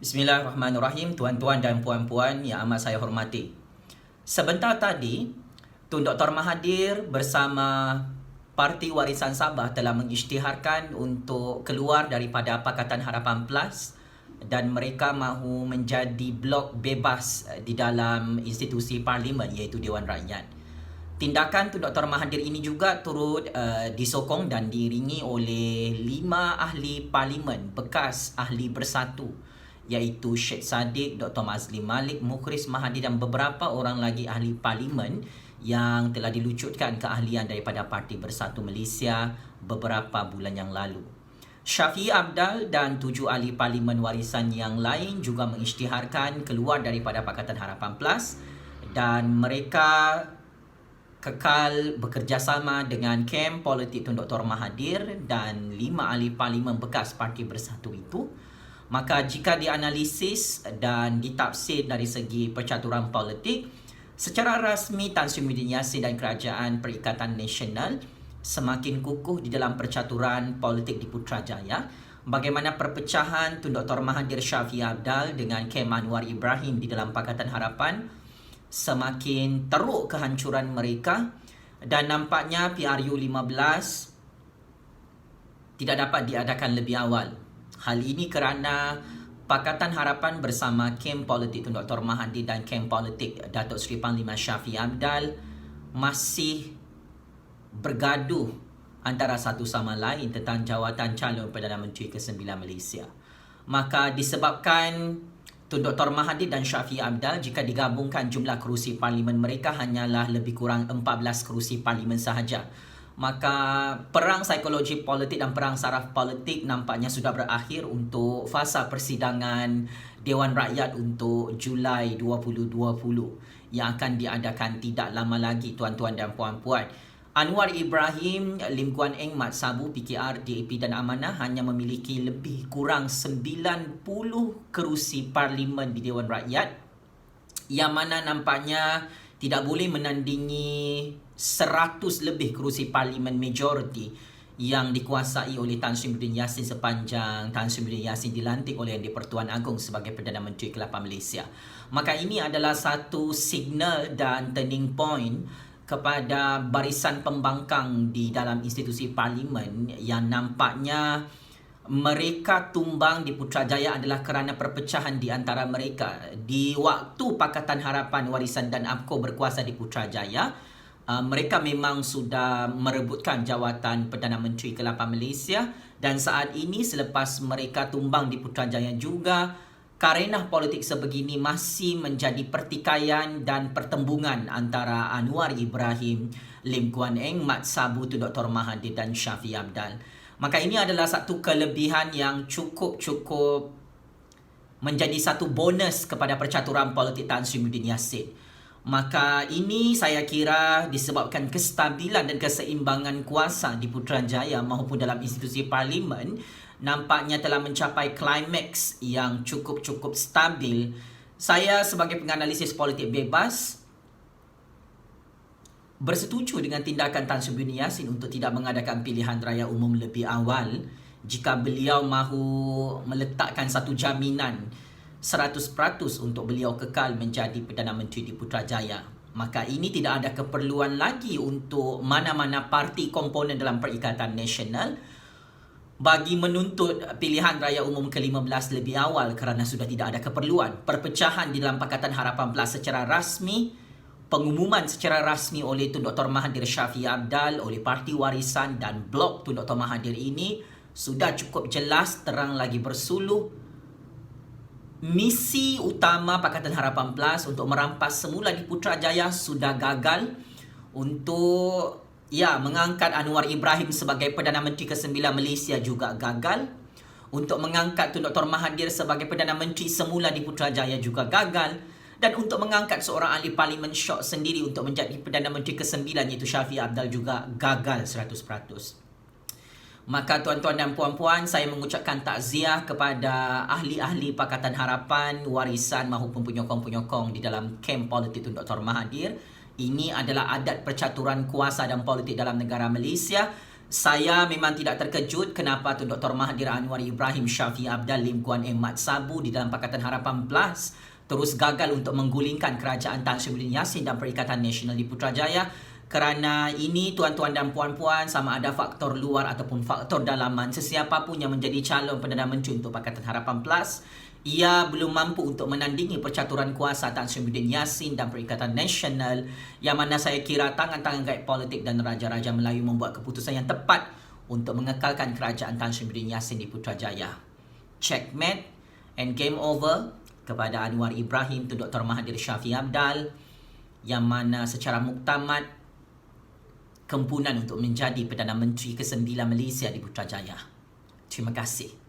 Bismillahirrahmanirrahim, tuan-tuan dan puan-puan yang amat saya hormati. Sebentar tadi, Tun Dr. Mahathir bersama Parti Warisan Sabah telah mengisytiharkan untuk keluar daripada Pakatan Harapan Plus dan mereka mahu menjadi blok bebas di dalam institusi parlimen iaitu Dewan Rakyat. Tindakan Tun Dr. Mahathir ini juga turut disokong dan diiringi oleh 5 ahli parlimen bekas ahli bersatu iaitu Sheikh Sadiq, Dr. Mazli Malik, Mukhris Mahathir dan beberapa orang lagi ahli parlimen yang telah dilucutkan keahlian daripada Parti Bersatu Malaysia beberapa bulan yang lalu. Shafiee Apdal dan 7 ahli parlimen warisan yang lain juga mengisytiharkan keluar daripada Pakatan Harapan Plus dan mereka kekal bekerjasama dengan kem politik Tun Dr. Mahathir dan 5 ahli parlimen bekas Parti Bersatu itu. Maka jika dianalisis dan ditafsir dari segi percaturan politik, secara rasmi Tan Sri Muhyiddin Yassin dan Kerajaan Perikatan Nasional semakin kukuh di dalam percaturan politik di Putrajaya. Bagaimana perpecahan Tun Dr. Mahathir Shafiee Apdal dengan Kem Anwar Ibrahim di dalam Pakatan Harapan semakin teruk kehancuran mereka dan nampaknya PRU 15 tidak dapat diadakan lebih awal. Hal ini kerana Pakatan Harapan bersama kem politik Tun Dr. Mahathir dan kem politik Datuk Seri Panglima Shafiee Apdal masih bergaduh antara satu sama lain tentang jawatan calon Perdana Menteri ke-9 Malaysia. Maka disebabkan Tun Dr. Mahathir dan Shafiee Apdal, jika digabungkan jumlah kerusi parlimen mereka hanyalah lebih kurang 14 kerusi parlimen sahaja. Maka perang psikologi politik dan perang saraf politik nampaknya sudah berakhir untuk fasa persidangan Dewan Rakyat untuk Julai 2020 yang akan diadakan tidak lama lagi, tuan-tuan dan puan-puan. Anwar Ibrahim, Lim Guan Eng, Mat Sabu, PKR, DAP dan Amanah hanya memiliki lebih kurang 90 kerusi parlimen di Dewan Rakyat yang mana nampaknya tidak boleh menandingi 100 lebih kerusi parlimen majoriti yang dikuasai oleh Tan Sri Muhyiddin Yassin sepanjang Tan Sri Muhyiddin Yassin dilantik oleh Yang di-Pertuan Agong sebagai Perdana Menteri ke-8 Malaysia. Maka ini adalah satu signal dan turning point kepada barisan pembangkang di dalam institusi parlimen yang nampaknya mereka tumbang di Putrajaya adalah kerana perpecahan di antara mereka. Di waktu Pakatan Harapan Warisan dan APCO berkuasa di Putrajaya, mereka memang sudah merebutkan jawatan Perdana Menteri ke-8 Malaysia dan saat ini selepas mereka tumbang di Putrajaya juga, karenah politik sebegini masih menjadi pertikaian dan pertembungan antara Anwar Ibrahim, Lim Guan Eng, Mat Sabu, Tun Dr. Mahathir dan Shafiee Apdal. Maka ini adalah satu kelebihan yang cukup menjadi satu bonus kepada percaturan politik Tan Sri Muhyiddin Yassin. Maka ini saya kira disebabkan kestabilan dan keseimbangan kuasa di Putrajaya maupun dalam institusi parlimen nampaknya telah mencapai klimaks yang cukup stabil. Saya sebagai penganalisis politik bebas bersetuju dengan tindakan Tan Sri Muhyiddin Yassin untuk tidak mengadakan pilihan raya umum lebih awal jika beliau mahu meletakkan satu jaminan 100% untuk beliau kekal menjadi Perdana Menteri di Putrajaya. Maka ini tidak ada keperluan lagi untuk mana-mana parti komponen dalam Perikatan Nasional bagi menuntut pilihan raya umum ke-15 lebih awal kerana sudah tidak ada keperluan. Perpecahan di dalam Pakatan Harapan Plus secara rasmi, pengumuman secara rasmi oleh Tun Dr. Mahathir Shafiee Apdal, oleh Parti Warisan dan blok Tun Dr. Mahathir ini sudah cukup jelas, terang lagi bersuluh. Misi utama Pakatan Harapan Plus untuk merampas semula di Putrajaya sudah gagal. Untuk mengangkat Anwar Ibrahim sebagai Perdana Menteri ke-9 Malaysia juga gagal. Untuk mengangkat Tun Dr. Mahathir sebagai Perdana Menteri semula di Putrajaya juga gagal. Dan untuk mengangkat seorang ahli parlimen syok sendiri untuk menjadi Perdana Menteri ke-9 iaitu Shafiee Apdal juga gagal 100%. Maka tuan-tuan dan puan-puan, saya mengucapkan takziah kepada ahli-ahli Pakatan Harapan, Warisan maupun penyokong-penyokong di dalam kem politik Tun Dr. Mahathir. Ini adalah adat percaturan kuasa dan politik dalam negara Malaysia. Saya memang tidak terkejut kenapa Tun Dr. Mahathir Anwar Ibrahim Shafie Apdal Lim Kuan Em Mat Sabu di dalam Pakatan Harapan Plus terus gagal untuk menggulingkan kerajaan Tan Sri Muhyiddin Yassin dan Perikatan Nasional di Putrajaya. Kerana ini, tuan-tuan dan puan-puan, sama ada faktor luar ataupun faktor dalaman, sesiapa pun yang menjadi calon Perdana Menteri untuk Pakatan Harapan Plus, ia belum mampu untuk menandingi percaturan kuasa Tan Sri Muhyiddin Yassin dan Perikatan Nasional, yang mana saya kira tangan-tangan gaib politik dan Raja-Raja Melayu membuat keputusan yang tepat untuk mengekalkan kerajaan Tan Sri Muhyiddin Yassin di Putrajaya. Checkmate and game over kepada Anwar Ibrahim tu Dr. Mahathir Shafie Apdal, yang mana secara muktamad kempunan untuk menjadi Perdana Menteri ke-9 Malaysia di Putrajaya. Terima kasih.